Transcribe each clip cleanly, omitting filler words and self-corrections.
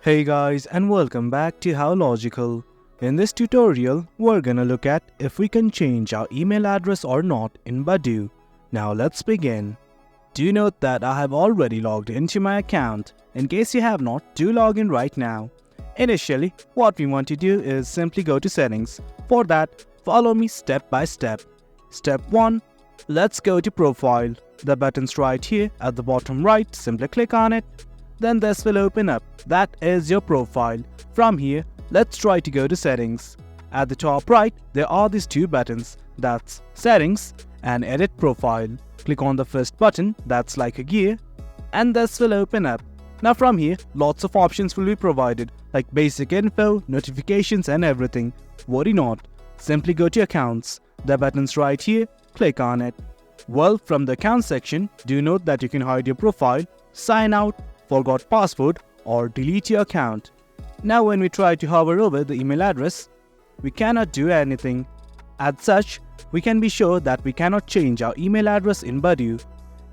Hey guys, and welcome back to How Logical. In this tutorial, we're gonna look at if we can change our email address or not in Badoo. Now let's begin. Do note that I have already logged into my account. In case you have not, do log in right now. Initially, what we want to do is simply go to settings. For that, follow me step by step. Step 1. Let's go to profile. The button's right here at the bottom right, simply click on it. Then this will open up. That is your profile. From here, let's try to go to settings. At the top right, there are these two buttons. That's settings and edit profile. Click on the first button, that's like a gear, and this will open up. Now from here, lots of options will be provided like basic info, notifications and everything. Worry not. Simply go to accounts. The button's right here, click on it. Well, from the account section, do note that you can hide your profile, sign out, forgot password or delete your account. Now when we try to hover over the email address, we cannot do anything. As such, we can be sure that we cannot change our email address in Badoo.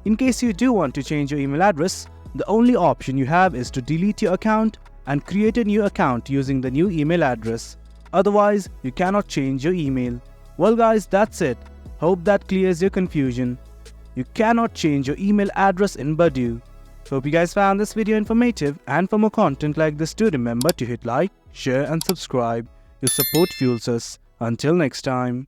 In case you do want to change your email address, the only option you have is to delete your account and create a new account using the new email address. Otherwise, you cannot change your email. Well guys, that's it. Hope that clears your confusion. You cannot change your email address in Badoo. Hope you guys found this video informative, and for more content like this, do remember to hit like, share and subscribe. Your support fuels us. Until next time.